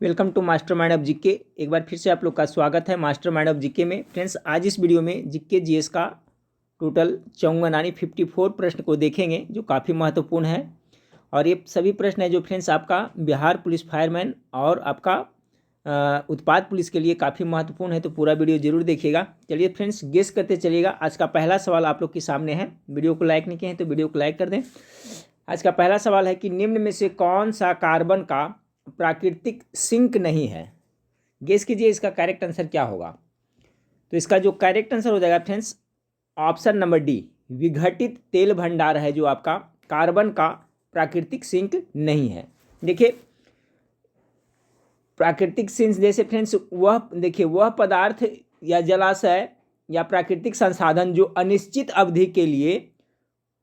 Welcome to master mind of GK. एक बार फिर से आप लोग का स्वागत है मास्टर माइंड ऑफ जीके में। फ्रेंड्स, आज इस वीडियो में जीके जीएस का टोटल 54 यानी 54 प्रश्न को देखेंगे जो काफ़ी महत्वपूर्ण है। और ये सभी प्रश्न है जो फ्रेंड्स आपका बिहार पुलिस फायरमैन और आपका उत्पाद पुलिस के लिए काफ़ी महत्वपूर्ण है, तो पूरा वीडियो जरूर देखिएगा। चलिए फ्रेंड्स, गेस करते चलिएगा। आज का पहला सवाल आप लोग के सामने है। वीडियो को लाइक नहीं किए हैं तो वीडियो को लाइक कर दें। आज का पहला सवाल है कि निम्न में से कौन सा कार्बन का प्राकृतिक सिंक नहीं है। गेस कीजिए इसका करेक्ट आंसर क्या होगा। तो इसका जो करेक्ट आंसर हो जाएगा फ्रेंड्स, ऑप्शन नंबर डी, विघटित तेल भंडार है जो आपका कार्बन का प्राकृतिक सिंक नहीं है। देखिए, प्राकृतिक सिंक जैसे फ्रेंड्स वह पदार्थ या जलाशय या प्राकृतिक संसाधन जो अनिश्चित अवधि के लिए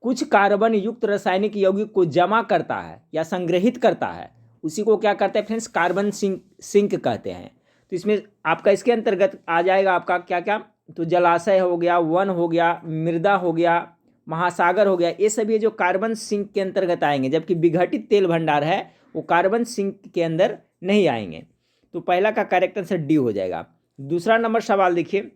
कुछ कार्बन युक्त रासायनिक यौगिक को जमा करता है या संग्रहित करता है, उसी को क्या कहते हैं फ्रेंड्स, कार्बन सिंक कहते हैं। तो इसमें आपका इसके अंतर्गत आ जाएगा आपका क्या क्या, तो जलाशय हो गया, वन हो गया, मृदा हो गया, महासागर हो गया, ये सभी जो कार्बन सिंक के अंतर्गत आएंगे। जबकि विघटित तेल भंडार है वो कार्बन सिंक के अंदर नहीं आएंगे। तो पहला का करेक्ट आंसर डी हो जाएगा। दूसरा नंबर सवाल देखिए,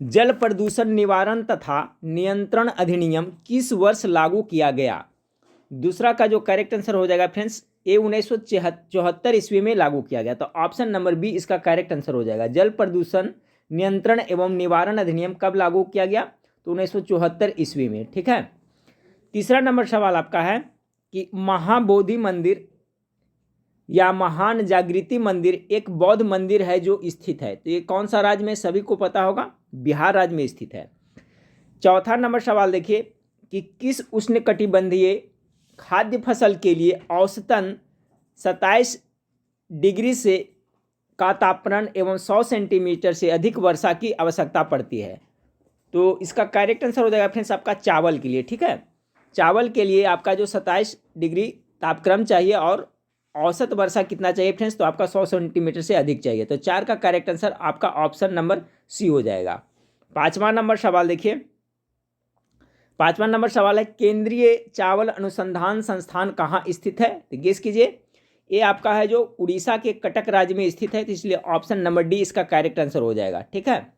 जल प्रदूषण निवारण तथा नियंत्रण अधिनियम किस वर्ष लागू किया गया। दूसरा का जो करेक्ट आंसर हो जाएगा फ्रेंड्स, ये 1974 ईस्वी में लागू किया गया। तो ऑप्शन नंबर बी इसका करेक्ट आंसर हो जाएगा। जल प्रदूषण नियंत्रण एवं निवारण अधिनियम कब लागू किया गया, तो 1974 ईस्वी में। ठीक है। तीसरा नंबर सवाल आपका है कि महाबोधि मंदिर या महान जागृति मंदिर एक बौद्ध मंदिर है जो स्थित है, तो ये कौन सा राज्य में, सभी को पता होगा, बिहार राज्य में स्थित है। चौथा नंबर सवाल देखिए कि किस उष्णकटिबंधीय खाद्य फसल के लिए औसतन 27 डिग्री से का तापमान एवं 100 सेंटीमीटर से अधिक वर्षा की आवश्यकता पड़ती है। तो इसका करेक्ट आंसर हो जाएगा फ्रेंड्स आपका चावल के लिए। ठीक है, चावल के लिए आपका जो 27 डिग्री तापक्रम चाहिए और औसत वर्षा कितना चाहिए फ्रेंड्स, तो आपका 100 सेंटीमीटर से अधिक चाहिए। तो 4 का करेक्ट आंसर आपका ऑप्शन नंबर सी हो जाएगा। पाँचवा नंबर सवाल देखिए, पाँचवा नंबर सवाल है केंद्रीय चावल अनुसंधान संस्थान कहाँ स्थित है। तो गेस कीजिए, ये आपका है जो उड़ीसा के कटक राज्य में स्थित है, तो इसलिए ऑप्शन नंबर डी इसका करेक्ट आंसर हो जाएगा। ठीक है।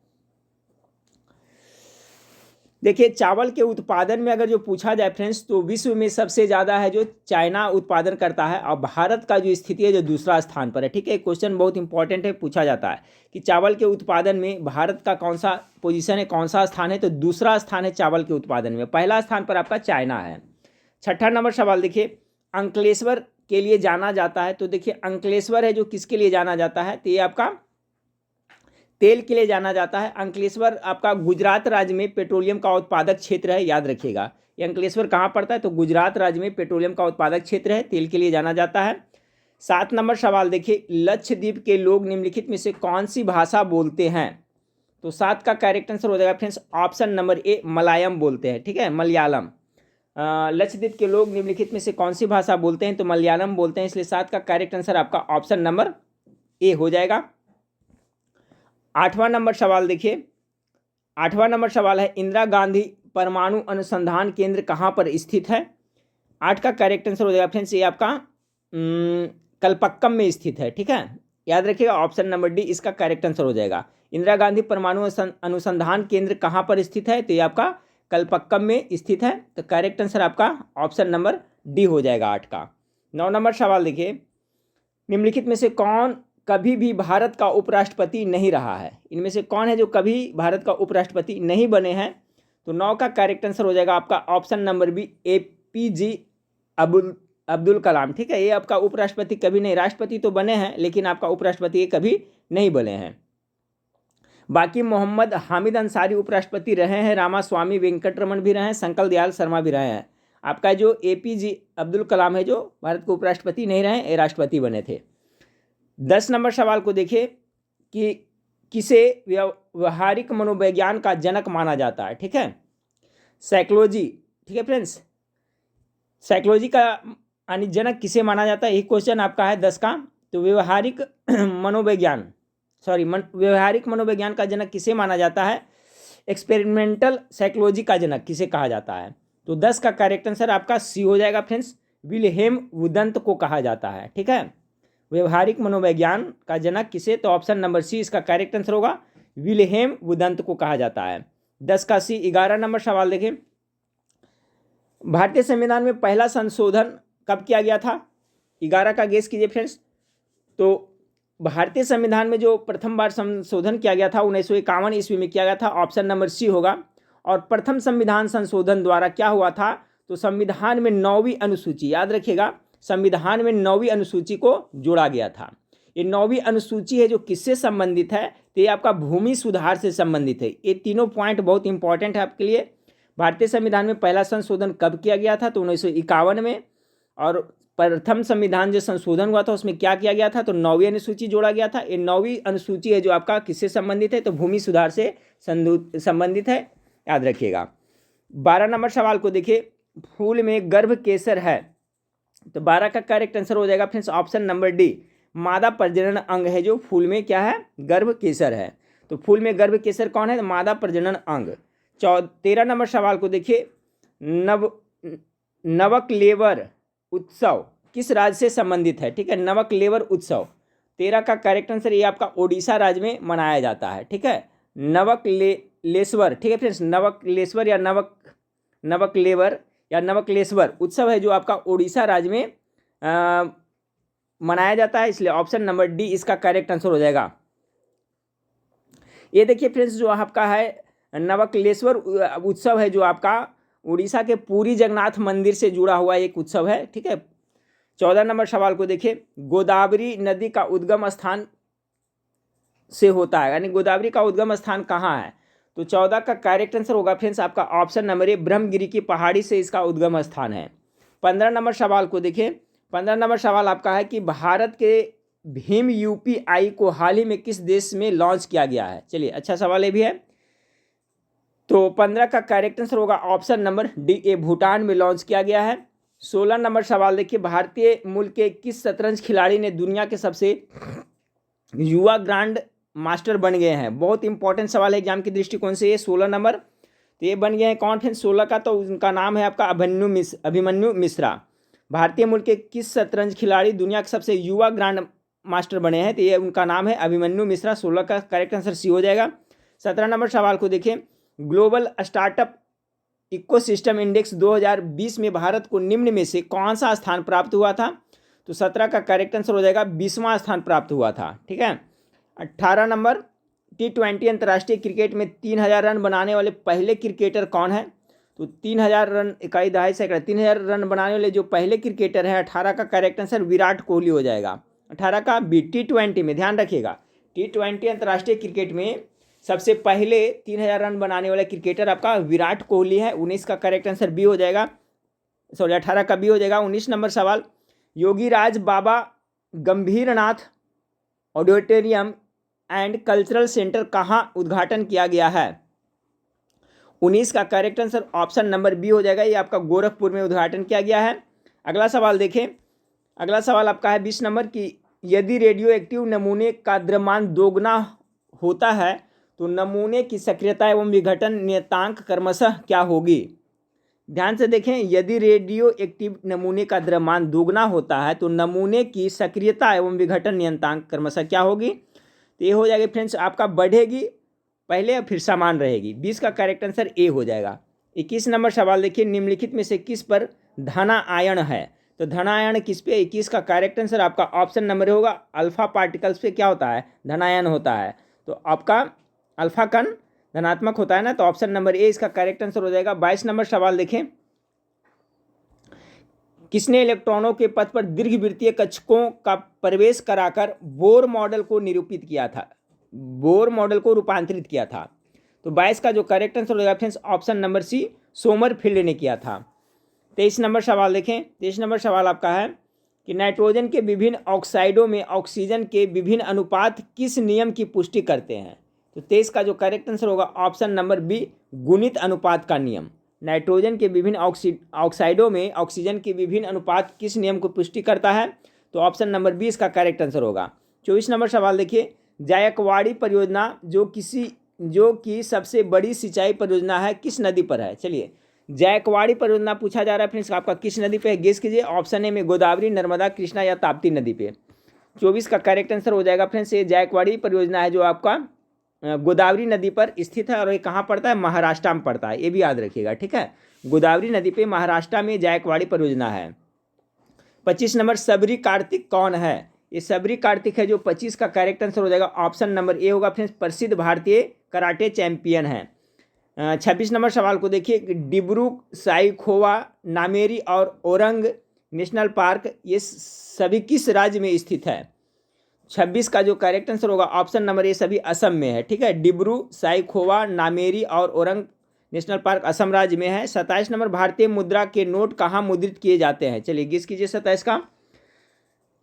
देखिए, चावल के उत्पादन में अगर जो पूछा जाए फ्रेंड्स, तो विश्व में सबसे ज़्यादा है जो चाइना उत्पादन करता है और भारत का जो स्थिति है जो दूसरा स्थान पर है। ठीक है, क्वेश्चन बहुत इंपॉर्टेंट है, पूछा जाता है कि चावल के उत्पादन में भारत का कौन सा पोजीशन है, कौन सा स्थान है, तो दूसरा स्थान है चावल के उत्पादन में, पहला स्थान पर आपका चाइना है। छठा नंबर सवाल देखिए, अंकलेश्वर के लिए जाना जाता है। तो देखिए, अंकलेश्वर है जो किसके लिए जाना जाता है, तो ये आपका तेल के लिए जाना जाता है। अंकलेश्वर आपका गुजरात राज्य में पेट्रोलियम का उत्पादक क्षेत्र है, याद रखिएगा। ये अंकलेश्वर कहाँ पड़ता है, तो गुजरात राज्य में पेट्रोलियम का उत्पादक क्षेत्र है, तेल के लिए जाना जाता है। 7 नंबर सवाल देखिए, लक्षद्वीप के लोग निम्नलिखित में से कौन सी भाषा बोलते हैं। तो 7 का करेक्ट आंसर हो जाएगा friends option number A, Malayalam बोलते हैं। ठीक है, मलयालम। लक्षद्वीप के लोग निम्नलिखित में से कौन सी भाषा बोलते हैं, तो मलयालम बोलते हैं, इसलिए 7 का करेक्ट आंसर आपका ऑप्शन नंबर ए हो जाएगा। 8वां नंबर सवाल देखिए, 8वां नंबर सवाल है इंदिरा गांधी परमाणु अनुसंधान केंद्र कहाँ पर स्थित है। 8 का करेक्ट आंसर हो जाएगा फ्रेंड्स ये आपका कलपक्कम में स्थित है। ठीक है, याद रखिएगा, ऑप्शन नंबर डी इसका करेक्ट आंसर हो जाएगा। इंदिरा गांधी परमाणु अनुसंधान केंद्र कहाँ पर स्थित है, तो ये आपका कलपक्कम में स्थित है। तो करेक्ट आंसर आपका ऑप्शन नंबर डी हो जाएगा 8 का। 9 नंबर सवाल देखिए, निम्नलिखित में से कौन कभी भी भारत का उपराष्ट्रपति नहीं रहा है। इनमें से कौन है जो कभी भारत का उपराष्ट्रपति नहीं बने हैं, तो 9 का करेक्ट आंसर हो जाएगा आपका option number B, APJ Abdul Kalam. ठीक है, ये आपका उपराष्ट्रपति कभी नहीं, राष्ट्रपति तो बने हैं लेकिन आपका उपराष्ट्रपति ये कभी नहीं बने हैं। बाकी मोहम्मद हामिद अंसारी उपराष्ट्रपति रहे हैं, रामास्वामी वेंकटरमन भी रहे हैं, शंकर दयाल शर्मा भी रहे हैं। आपका जो APJ अब्दुल कलाम है जो भारत के उपराष्ट्रपति नहीं रहे, ये राष्ट्रपति बने थे। 10 नंबर सवाल को देखिए कि किसे व्यवहारिक मनोविज्ञान का जनक माना जाता है। ठीक है, साइकोलॉजी। ठीक है फ्रेंड्स, साइकोलॉजी का यानी जनक किसे माना जाता है, ये क्वेश्चन आपका है 10 का। तो व्यवहारिक मनोविज्ञान का जनक किसे माना जाता है, एक्सपेरिमेंटल साइकोलॉजी का जनक किसे कहा जाता है। तो 10 का करेक्ट आंसर आपका सी हो जाएगा फ्रेंड्स, विल्हेम वुडंत को कहा जाता है। ठीक है, व्यवहारिक मनोविज्ञान का जनक किसे? तो ऑप्शन नंबर सी इसका करेक्ट आंसर होगा, विल्हेम वुडंत को कहा जाता है। 10 का सी। 11 नंबर सवाल देखें, भारतीय संविधान में पहला संशोधन कब किया गया था? 11 का गेस कीजिए फ्रेंड्स। तो भारतीय संविधान में जो प्रथम बार संशोधन किया गया था 1951 ईस्वी में किया गया था, ऑप्शन नंबर सी होगा। और प्रथम संविधान संशोधन द्वारा क्या हुआ था? तो संविधान में 9वीं अनुसूची, याद रखिएगा, संविधान में 9वीं अनुसूची को जोड़ा गया था। ये 9वीं अनुसूची है जो किससे संबंधित है? तो ये आपका भूमि सुधार से संबंधित है। ये तीनों पॉइंट बहुत इंपॉर्टेंट है आपके लिए। भारतीय संविधान में पहला संशोधन कब किया गया था? तो 1951 में। और प्रथम संविधान जो संशोधन हुआ था उसमें क्या किया गया था? तो 9वीं अनुसूची जोड़ा गया था। ये 9वीं अनुसूची है जो आपका किससे संबंधित है? तो भूमि सुधार से संबंधित है, याद रखिएगा। 12 नंबर सवाल को देखिए, फूल में गर्भ केसर है, तो 12 का करेक्ट आंसर हो जाएगा फ्रेंड्स ऑप्शन नंबर डी, मादा प्रजनन अंग है जो फूल में क्या है? गर्भ केसर है। तो फूल में गर्भ केसर कौन है? मादा प्रजनन अंग। 13 नंबर सवाल को देखिए, नवकलेवर उत्सव किस राज्य से संबंधित है? ठीक है, नवकलेवर उत्सव। 13 का करेक्ट आंसर ये आपका ओडिशा राज्य में मनाया जाता है। ठीक है, नवकलेश्वर, ठीक है फ्रेंड्स, नवकलेश्वर या नवकलेवर या नवकलेश्वर उत्सव है जो आपका ओडिशा राज्य में मनाया जाता है, इसलिए ऑप्शन नंबर डी इसका करेक्ट आंसर हो जाएगा। ये देखिए फ्रेंड्स, जो आपका है नवकलेश्वर उत्सव है जो आपका उड़ीसा के पुरी जगन्नाथ मंदिर से जुड़ा हुआ एक उत्सव है। ठीक है, 14 नंबर सवाल को देखिए, गोदावरी नदी का उद्गम स्थान से होता है, यानी गोदावरी का उद्गम स्थान कहाँ है? तो 14 का करेक्ट आंसर होगा फ्रेंड्स आपका ऑप्शन नंबर ए, ब्रह्मगिरी की पहाड़ी से इसका उद्गम स्थान है। 15 नंबर सवाल को देखिए, 15 नंबर सवाल आपका है कि भारत के भीम यूपीआई को हाल ही में किस देश में लॉन्च किया गया है? चलिए, अच्छा सवाल ये भी है। तो 15 का करेक्ट आंसर होगा option number D A, Bhutan में लॉन्च किया गया है। 16 नंबर सवाल देखिए, भारतीय मूल के किस शतरंज खिलाड़ी ने दुनिया के सबसे युवा ग्रांड मास्टर बन गए हैं? बहुत इंपॉर्टेंट सवाल है एग्जाम के दृष्टिकोण से ये। 16 नंबर, तो ये बन गए हैं कौन फ्रेंड्स? 16 का तो उनका नाम है आपका अभिमन्यु मिश्रा। भारतीय मूल के किस शतरंज खिलाड़ी दुनिया के सबसे युवा ग्रांड मास्टर बने हैं? तो ये उनका नाम है अभिमन्यु मिश्रा। 16 का करेक्ट आंसर सी हो जाएगा। 17 नंबर सवाल को देखिए, ग्लोबल स्टार्टअप इकोसिस्टम इंडेक्स 2020 में भारत को निम्न में से कौन सा स्थान प्राप्त हुआ था? तो 17 का करेक्ट आंसर हो जाएगा 20वां स्थान प्राप्त हुआ था। ठीक है, 18 नंबर, T20 अंतर्राष्ट्रीय क्रिकेट में 3000 रन बनाने वाले पहले क्रिकेटर कौन है? तो 3000 रन, इकाई दहाई सैकड़ा, 3000 रन बनाने वाले जो पहले क्रिकेटर है, 18 का करेक्ट आंसर विराट कोहली हो जाएगा। 18 का बी, T20 में ध्यान रखिएगा, T20 अंतर्राष्ट्रीय क्रिकेट में सबसे पहले 3000 रन बनाने वाला क्रिकेटर आपका विराट कोहली है। 19 का करेक्ट आंसर बी हो जाएगा, सॉरी 18 का बी हो जाएगा। 19 नंबर सवाल, Yogiraj Baba Gambhirnath auditorium and cultural centre कहाँ उद्घाटन किया गया है? 19 का correct answer option number B हो जाएगा, ये आपका गोरखपुर में उद्घाटन किया गया है। अगला सवाल देखें, अगला सवाल आपका है 20 नंबर की, यदि रेडियो एक्टिव नमूने का द्रव्यमान दोगुना होता है तो नमूने की सक्रियता एवं विघटन नियतांक क्रमशः क्या होगी? ध्यान से देखें, यदि रेडियो एक्टिव नमूने का द्रव्यमान दोगुना होता है तो नमूने की सक्रियता एवं विघटन नियतांक क्रमशः क्या होगी? तो ये हो जाएगी फ्रेंड्स आपका बढ़ेगी पहले और फिर समान रहेगी। 20 का करेक्ट आंसर ए हो जाएगा। 21 नंबर सवाल देखिए, निम्नलिखित में से किस पर धनायन है? तो धनायन किस पे? 21 का करेक्ट आंसर आपका ऑप्शन नंबर होगा, अल्फा पार्टिकल्स पे क्या होता है? धनायन होता है। तो आपका अल्फा कण धनात्मक होता है ना, तो ऑप्शन नंबर ए इसका करेक्ट आंसर हो जाएगा। 22 नंबर सवाल देखें, किसने इलेक्ट्रॉनों के पथ पर दीर्घवृत्तीय कक्षकों का प्रवेश कराकर बोर मॉडल को निरूपित किया था, बोर मॉडल को रूपांतरित किया था? तो 22 का जो करेक्ट आंसर हो जाएगा friends option number C, Sommerfeld ने किया था। 23 नंबर सवाल देखें, 23 नंबर सवाल आपका है कि नाइट्रोजन के विभिन्न ऑक्साइडों में ऑक्सीजन के विभिन्न अनुपात किस नियम की पुष्टि करते हैं? तो 23 का जो करेक्ट आंसर होगा ऑप्शन नंबर बी, गुणित अनुपात का नियम। नाइट्रोजन के विभिन्न ऑक्साइडों में ऑक्सीजन के विभिन्न अनुपात किस नियम को पुष्टि करता है? तो ऑप्शन नंबर बी इसका करेक्ट आंसर होगा। 24 नंबर सवाल देखिए, जायकवाड़ी परियोजना जो कि सबसे बड़ी सिंचाई परियोजना है किस नदी पर है? चलिए, जायकवाड़ी परियोजना पूछा जा रहा है फ्रेंड्स आपका किस नदी पे है? गेस कीजिए। ऑप्शन ए में गोदावरी, नर्मदा, कृष्णा या ताप्ती नदी पे। 24 का करेक्ट आंसर हो जाएगा फ्रेंड्स, ये जायकवाड़ी परियोजना है जो आपका गोदावरी नदी पर स्थित है और ये कहाँ पड़ता है, महाराष्ट्र में पड़ता है, ये भी याद रखिएगा, ठीक है। गोदावरी नदी पे महाराष्ट्र में जायकवाड़ी परियोजना है। 25 नंबर सबरी कार्तिक कौन है, ये सबरी कार्तिक है जो 25 का करेक्ट आंसर हो जाएगा, ऑप्शन नंबर ए होगा फ्रेंड्स, प्रसिद्ध भारतीय कराटे चैंपियन है। 26 नंबर सवाल को देखिए, डिब्रू साइखोवा, नामेरी और ओरंग नेशनल पार्क ये सभी किस राज्य में स्थित है। 26 का जो करेक्ट आंसर होगा ऑप्शन नंबर ए सभी असम में है, ठीक है। डिब्रू साइखोवा, नामेरी और ओरंग नेशनल पार्क असम राज्य में है। 27 नंबर भारतीय मुद्रा के नोट कहाँ मुद्रित किए जाते हैं, चलिए गेस कीजिए 27 का,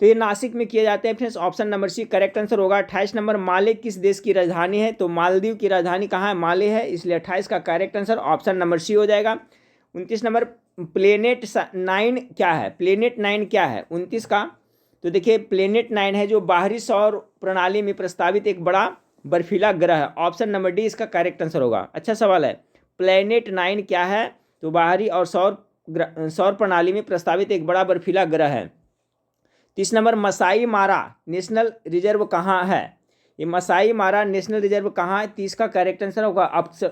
तो ये नासिक में किए जाते हैं friends, option number C correct answer होगा। 28 नंबर माले किस देश की राजधानी है, तो मालदीव की राजधानी कहाँ है, माले है, इसलिए 28 का correct answer option number C हो जाएगा। 29 नंबर प्लेनेट 9 क्या है, प्लेनेट 9 क्या है 29 का, तो देखिए प्लेनेट 9 है जो बाहरी सौर प्रणाली में प्रस्तावित एक बड़ा बर्फीला ग्रह है, ऑप्शन नंबर डी इसका करेक्ट आंसर होगा। अच्छा सवाल है, प्लेनेट 9 क्या है, तो बाहरी और सौर प्रणाली में प्रस्तावित एक बड़ा बर्फीला ग्रह है। 30 नंबर मसाई मारा नेशनल रिजर्व कहाँ है, ये मसाई मारा नेशनल रिजर्व कहाँ है, 30 का करेक्ट आंसर होगा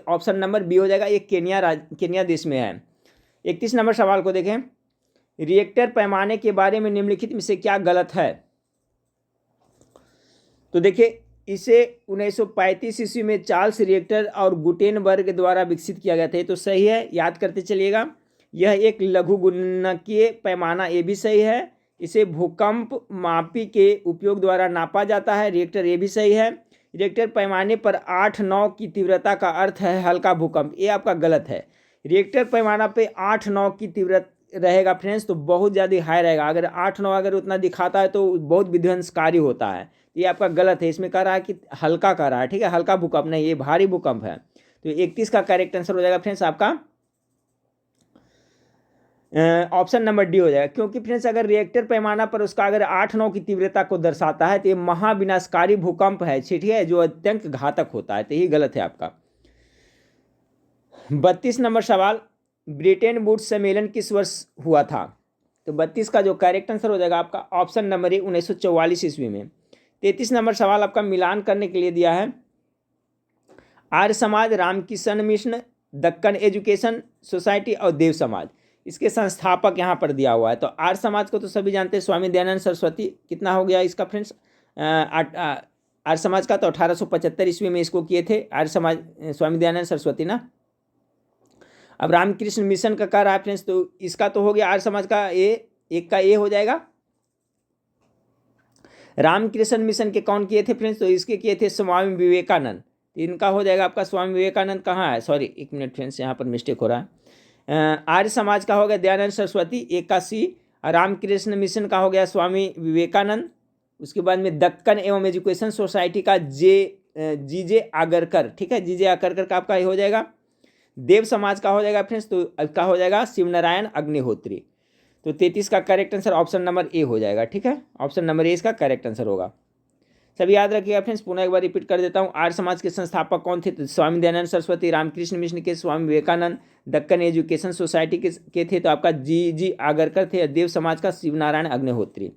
ऑप्शन नंबर बी हो जाएगा, ये केन्या देश में है। 31 नंबर सवाल को देखें, रिएक्टर पैमाने के बारे में निम्नलिखित में से क्या गलत है, तो देखिए इसे 1935 ईस्वी में चार्ल्स रिएक्टर और गुटेनबर्ग द्वारा विकसित किया गया था, ये तो सही है, याद करते चलिएगा। यह एक लघुगुणकीय पैमाना, ये भी सही है। इसे भूकंप मापी के उपयोग द्वारा नापा जाता है, रिएक्टर, ये भी सही है। रिएक्टर पैमाने पर 8-9 की तीव्रता का अर्थ है हल्का भूकंप, ये आपका गलत है। रिएक्टर पैमाना पे 8-9 की तीव्रता रहेगा फ्रेंड्स तो बहुत ज़्यादा हाई रहेगा, अगर 8-9 अगर उतना दिखाता है तो बहुत विध्वंसकारी होता है, ये आपका गलत है। इसमें कह रहा है कि हल्का कह रहा है, ठीक है, हल्का भूकंप नहीं, ये भारी भूकंप है। तो 31 का करेक्ट आंसर हो जाएगा फ्रेंड्स आपका ऑप्शन नंबर डी हो जाएगा, क्योंकि फ्रेंड्स अगर रिएक्टर पैमाना पर उसका अगर 8-9 की तीव्रता को दर्शाता है तो ये महाविनाशकारी भूकंप है, ठीक है, जो अत्यंत घातक होता है, तो यही गलत है आपका। 32 नंबर सवाल, ब्रिटेन वुड्स सम्मेलन किस वर्ष हुआ था, तो 32 का जो करेक्ट आंसर हो जाएगा आपका ऑप्शन नंबर ए 1944 ईस्वी में। 33 नंबर सवाल आपका मिलान करने के लिए दिया है, Arya Samaj, Ramkishan mission, Deccan education society और देव समाज, इसके संस्थापक यहाँ पर दिया हुआ है। तो आर्य समाज को तो सभी जानते हैं, स्वामी दयानंद सरस्वती, कितना हो गया इसका फ्रेंड्स, आर्य समाज का तो 1875 ईस्वी में इसको किए थे आर्य समाज, स्वामी दयानंद सरस्वती ना। अब रामकृष्ण मिशन का कह रहा है फ्रेंड्स, तो इसका तो हो गया आर्य समाज का ए, एक का ए हो जाएगा। रामकृष्ण मिशन के कौन किए थे फ्रेंड्स, तो इसके किए थे स्वामी विवेकानंद, इनका हो जाएगा आपका स्वामी विवेकानंद कहाँ है, सॉरी एक मिनट फ्रेंड्स यहाँ पर मिस्टेक हो रहा है। आर्य समाज का हो गया दयानंद सरस्वती, एक का सी। रामकृष्ण मिशन का हो गया स्वामी विवेकानंद। उसके बाद में दक्कन एवं एजुकेशन सोसाइटी का जीजे आगरकर, ठीक है, जीजे आगरकर का आपका ये हो जाएगा। देव समाज का हो जाएगा फ्रेंड्स, तो इसका हो जाएगा शिवनारायण अग्निहोत्री। तो 33 का correct answer option number A हो जाएगा, ठीक है, ऑप्शन नंबर ए इसका करेक्ट आंसर होगा। सभी याद रखिएगा फ्रेंड्स, पुनः एक बार रिपीट कर देता हूँ, आर्य समाज के संस्थापक कौन थे, तो स्वामी दयानंद सरस्वती, रामकृष्ण मिशन के स्वामी विवेकानंद, दक्कन एजुकेशन सोसाइटी के थे तो आपका जी आगरकर थे, देव समाज का शिवनारायण अग्निहोत्री।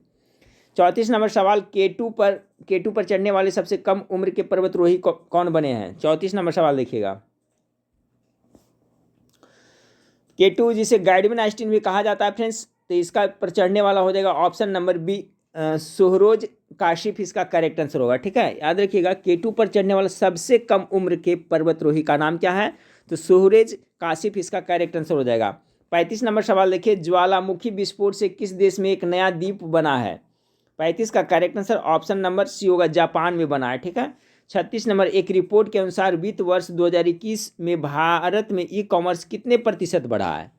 34 नंबर सवाल, केटू पर चढ़ने वाले सबसे कम उम्र के पर्वतरोही कौन बने हैं। 34 नंबर सवाल देखिएगा, केटू जिसे गाइडविन आइंस्टीन भी कहा जाता है फ्रेंड्स, तो इसका पर चढ़ने वाला हो जाएगा ऑप्शन नंबर बी सुहरोज काशिफ, इसका करेक्ट आंसर होगा, ठीक है, याद रखिएगा। केटू पर चढ़ने वाला सबसे कम उम्र के पर्वतरोही का नाम क्या है, तो सुहरोज काशिफ, इसका करेक्ट आंसर हो जाएगा। 35 नंबर सवाल देखिए, ज्वालामुखी विस्फोट से किस देश में एक नया द्वीप बना है। 35 का correct answer option number C होगा, जापान में बना है, ठीक है। 36 नंबर, एक रिपोर्ट के अनुसार वित्त वर्ष 2021 में भारत में ई कॉमर्स कितने प्रतिशत बढ़ा है।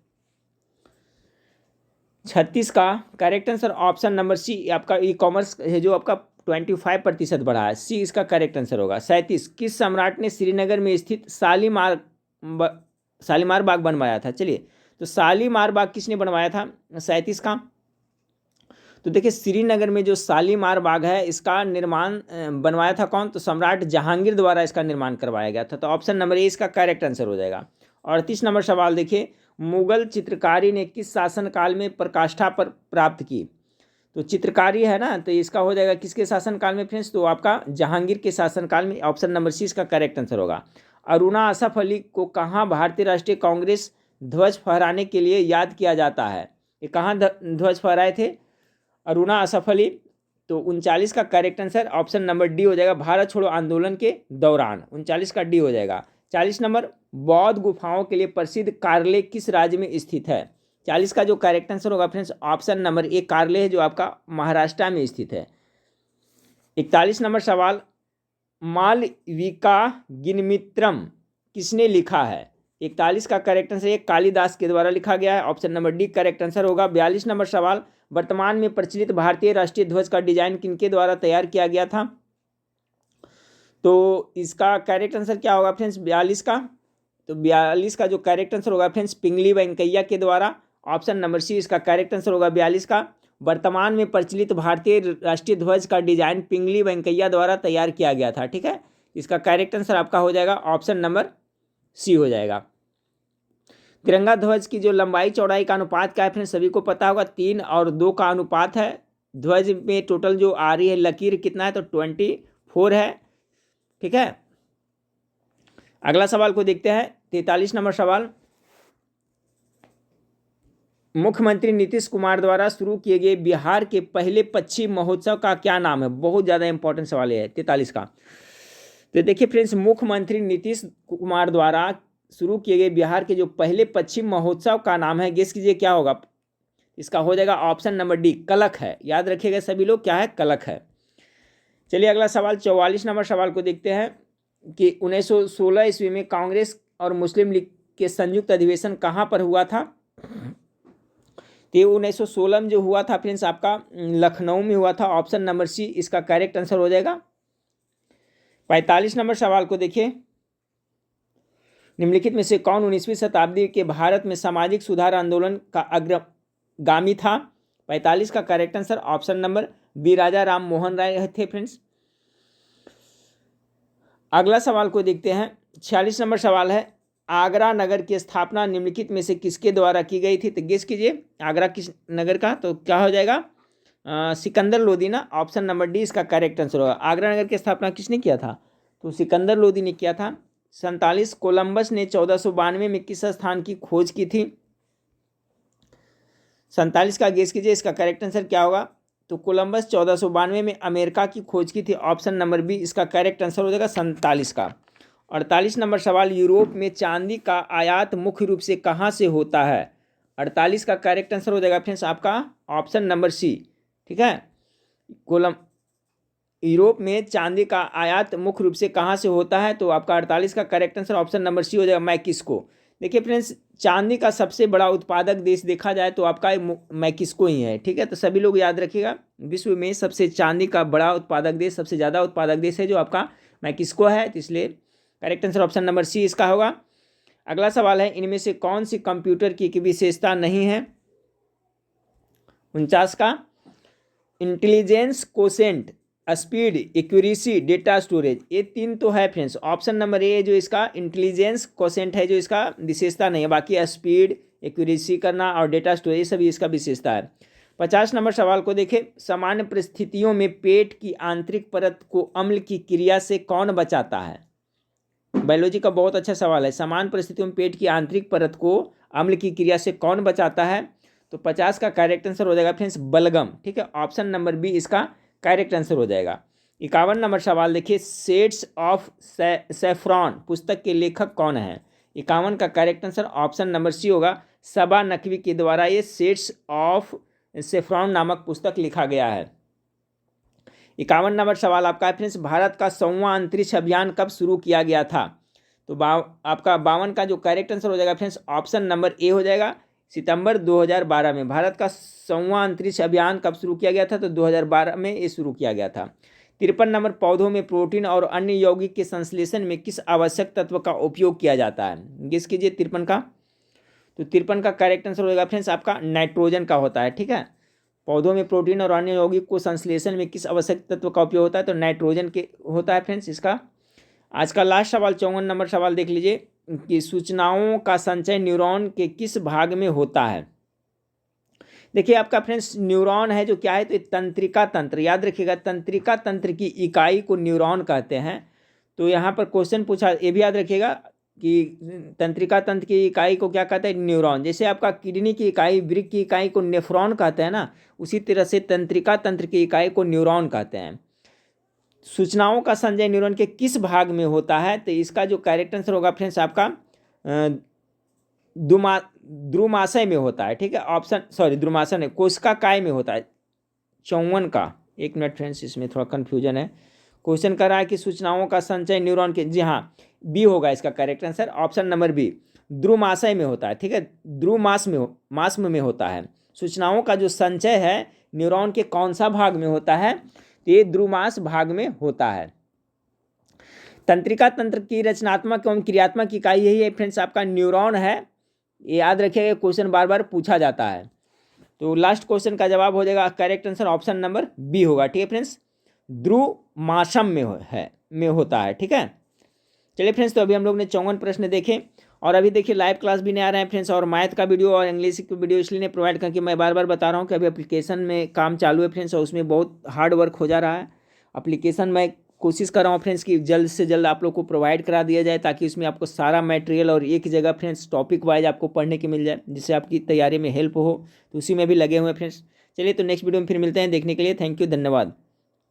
36 का correct answer option number C, आपका ई कॉमर्स है जो आपका 25% बढ़ा है, सी इसका करेक्ट आंसर होगा। 37, किस सम्राट ने श्रीनगर में स्थित शालीमार बाग बनवाया था। चलिए, तो शालीमार बाग किसने बनवाया था 37 का, तो देखिए श्रीनगर में जो शालीमार बाग है इसका निर्माण बनवाया था कौन, तो सम्राट जहांगीर द्वारा इसका निर्माण करवाया गया था, तो ऑप्शन नंबर ए इसका करेक्ट आंसर हो जाएगा। 38 नंबर सवाल देखिए, मुगल चित्रकारी ने किस शासनकाल में पराकाष्ठा पर प्राप्त की, तो चित्रकारी है ना, तो इसका हो जाएगा किसके शासनकाल में फ्रेंड्स, तो आपका जहांगीर के शासनकाल में। ऑप्शन नंबर सी इसका करेक्ट आंसर होगा। अरुणा असफ अली को कहाँ भारतीय राष्ट्रीय कांग्रेस ध्वज फहराने के लिए याद किया जाता है? ये कहाँ ध्वज फहराए थे अरुणा असफ अली? तो 39 का correct answer option number D हो जाएगा, भारत छोड़ो आंदोलन के दौरान। 39 का डी हो जाएगा। 40 नंबर, बौद्ध गुफाओं के लिए प्रसिद्ध कार्ले किस राज्य में स्थित है? 40 का जो करेक्ट आंसर होगा फ्रेंड्स ऑप्शन नंबर ए कार्ले है, जो आपका महाराष्ट्र में स्थित है। 41 नंबर सवाल, मालविका गिनमित्रम किसने लिखा है? 41 का करेक्ट आंसर ये कालिदास के द्वारा लिखा गया है। Option number D correct answer होगा। 42 नंबर सवाल, वर्तमान में प्रचलित भारतीय राष्ट्रीय ध्वज का डिजाइन किनके द्वारा तैयार किया गया था? तो इसका करेक्ट आंसर क्या होगा फ्रेंड्स 42 का? तो 42 का जो करेक्ट आंसर होगा फ्रेंड्स पिंगली वेंकैया के द्वारा। ऑप्शन नंबर सी इसका करेक्ट आंसर होगा 42 का। वर्तमान में प्रचलित भारतीय राष्ट्रीय ध्वज का डिजाइन पिंगली वेंकैया द्वारा तैयार किया गया था। ठीक है, इसका करेक्ट आंसर आपका हो जाएगा ऑप्शन नंबर सी हो जाएगा। तिरंगा ध्वज की जो लंबाई चौड़ाई का अनुपात क्या है फ्रेंड्स, सभी को पता होगा 3 और 2 का अनुपात है। ध्वज में टोटल जो आ रही है लकीर कितना है, तो 24 है। ठीक है, अगला सवाल को देखते हैं। 43 नंबर सवाल, मुख्यमंत्री नीतीश कुमार द्वारा शुरू किए गए बिहार के पहले पक्षी महोत्सव का क्या नाम है? बहुत ज़्यादा इंपॉर्टेंट सवाल है 43 का। तो देखिए फ्रेंड्स, मुख्यमंत्री नीतीश कुमार द्वारा शुरू किए गए बिहार के जो पहले पक्षी महोत्सव का नाम है, गेस कीजिए क्या होगा? इसका हो जाएगा ऑप्शन नंबर डी कलक है। याद रखिएगा सभी लोग, क्या है? कलक है। चलिए अगला सवाल 44 नंबर सवाल को देखते हैं कि 1916 ईस्वी में कांग्रेस और मुस्लिम लीग के संयुक्त अधिवेशन कहाँ पर हुआ था? तो 1916 में जो हुआ था फ्रेंड्स आपका लखनऊ में हुआ था। ऑप्शन नंबर सी इसका करेक्ट आंसर हो जाएगा। 45 नंबर सवाल को देखिए, निम्नलिखित में से कौन 19वीं शताब्दी के भारत में सामाजिक सुधार आंदोलन का अग्रगामी था? 45 का correct answer option number B Raja Ram Mohan Roy थे फ्रेंड्स। अगला सवाल को देखते हैं। 46 नंबर सवाल है, आगरा नगर की स्थापना निम्नलिखित में से किसके द्वारा की गई थी? तो गेस कीजिए आगरा किस नगर का, तो क्या हो जाएगा? सिकंदर लोदी ना। ऑप्शन नंबर डी इसका करेक्ट आंसर होगा। आगरा नगर की स्थापना किसने किया था? तो सिकंदर लोदी ने किया था। 47, कोलंबस ने 1492 में किस स्थान की खोज की थी? 47 का गेस कीजिए, इसका करेक्ट आंसर क्या होगा? तो कोलंबस 1492 में अमेरिका की खोज की थी। ऑप्शन नंबर बी इसका करेक्ट आंसर हो जाएगा 47 का। 48 नंबर सवाल, यूरोप में चांदी का आयात मुख्य रूप से कहाँ से होता है? 48 का करेक्ट आंसर हो जाएगा फ्रेंड्स आपका ऑप्शन नंबर सी। ठीक है, यूरोप में चांदी का आयात मुख्य रूप से कहाँ से होता है? तो आपका 48 का correct answer option number C हो जाएगा, मैक्सिको। देखिए फ्रेंड्स, चांदी का सबसे बड़ा उत्पादक देश देखा जाए तो आपका मैक्सिको ही है। ठीक है, तो सभी लोग याद रखिएगा, विश्व में सबसे चांदी का बड़ा उत्पादक देश, सबसे ज़्यादा उत्पादक देश है जो आपका मैक्सिको है। तो इसलिए correct answer option number C इसका होगा। अगला सवाल है, इनमें से कौन सी कंप्यूटर की एक विशेषता नहीं है? 49 का, intelligence quotient, speed, accuracy, data storage, ये 3 तो है फ्रेंड्स। ऑप्शन नंबर ए जो इसका इंटेलिजेंस कोसेंट है जो इसका विशेषता नहीं है, बाकी स्पीड, एक्यूरेसी करना और डेटा स्टोरेज सभी इसका विशेषता है। 50 नंबर सवाल को देखें, सामान्य परिस्थितियों में पेट की आंतरिक परत को अम्ल की क्रिया से कौन बचाता है? बायोलॉजी का बहुत अच्छा सवाल है। सामान्य परिस्थितियों में पेट की आंतरिक परत को अम्ल की क्रिया से कौन बचाता है? तो 50 का करेक्ट आंसर हो जाएगा फ्रेंड्स बलगम। ठीक है, ऑप्शन नंबर बी इसका करेक्ट आंसर हो जाएगा। 51 नंबर सवाल देखिए, शेड्स ऑफ सैफ्रॉन पुस्तक के लेखक कौन है? 51 का correct answer option number C होगा, सबा नकवी के द्वारा ये शेड्स ऑफ सैफ्रॉन नामक पुस्तक लिखा गया है। 51 नंबर सवाल आपका है फ्रेंड्स, भारत का 100वां अंतरिक्ष अभियान कब शुरू किया गया था? तो आपका 52 का जो करेक्ट आंसर हो जाएगा फ्रेंड्स ऑप्शन नंबर ए हो जाएगा, सितंबर 2012 में। भारत का 100वां अंतरिक्ष अभियान कब शुरू किया गया था? तो 2012 में ये शुरू किया गया था। 53 नंबर, पौधों में प्रोटीन और अन्य यौगिक के संश्लेषण में किस आवश्यक तत्व का उपयोग किया जाता है? गेस कीजिए 53 का। तो 53 का करेक्ट आंसर हो जाएगा फ्रेंड्स आपका नाइट्रोजन का होता है। ठीक है, पौधों में प्रोटीन और अन्य यौगिक को संश्लेषण में किस आवश्यक तत्व का उपयोग होता है? तो नाइट्रोजन के होता है फ्रेंड्स इसका। आज का लास्ट सवाल 54 नंबर सवाल देख लीजिए कि सूचनाओं का संचय न्यूरॉन के किस भाग में होता है? देखिए आपका फ्रेंड्स न्यूरॉन है जो क्या है, तो ये तंत्रिका तंत्र, याद रखिएगा तंत्रिका तंत्र की इकाई को न्यूरॉन कहते हैं। तो यहाँ पर क्वेश्चन पूछा, ये भी याद रखिएगा कि तंत्रिका तंत्र की इकाई को क्या कहते हैं, न्यूरॉन। जैसे आपका किडनी की इकाई, वृक्क की इकाई को नेफ्रॉन कहते हैं ना, उसी तरह से तंत्रिका तंत्र की इकाई को न्यूरॉन कहते हैं। सूचनाओं का संचय न्यूरॉन के किस भाग में होता है, तो इसका जो करेक्ट आंसर होगा फ्रेंड्स आपका द्रुमाशय में होता है। ठीक है, ऑप्शन सॉरी द्रुमाशय नहीं, कोशिकाकाय में होता है। 54 का, एक मिनट फ्रेंड्स इसमें थोड़ा कन्फ्यूजन है। क्वेश्चन कर रहा है कि सूचनाओं का संचय न्यूरॉन के, जी हाँ बी होगा इसका correct answer, option number B, द्रुमाशय में होता है। ठीक है, मास्म में होता है। सूचनाओं का जो संचय है न्यूरॉन के कौन सा भाग में होता है, तो ये द्रुमाश भाग में होता है। तंत्रिका तंत्र की रचनात्मक एवं क्रियात्मक इकाई यही है फ्रेंड्स आपका न्यूरॉन है। ये याद रखिएगा, क्वेश्चन बार बार पूछा जाता है। तो लास्ट क्वेश्चन का जवाब हो जाएगा correct answer option number B होगा। ठीक है फ्रेंड्स, द्रुमाशम में होता है। ठीक है, चलिए फ्रेंड्स, तो अभी हम लोग ने 54 प्रश्न देखे, और अभी देखिए लाइव क्लास भी नहीं आ रहे हैं फ्रेंड्स, और मैथ का वीडियो और इंग्लिश की वीडियो इसलिए नहीं प्रोवाइड करके मैं बार बार बता रहा हूँ कि अभी एप्लीकेशन में काम चालू है फ्रेंड्स, और उसमें बहुत हार्ड वर्क हो जा रहा है। एप्लीकेशन में कोशिश कर रहा हूँ फ्रेंड्स कि जल्द से जल्द आप लोग को प्रोवाइड करा दिया जाए, ताकि उसमें आपको सारा मटेरियल और एक जगह फ्रेंड्स टॉपिक वाइज आपको पढ़ने की मिल जाए, जिससे आपकी तैयारी में हेल्प हो। तो उसी में भी लगे हुए हैं फ्रेंड्स। चलिए, तो नेक्स्ट वीडियो में फिर मिलते हैं। देखने के लिए थैंक यू, धन्यवाद।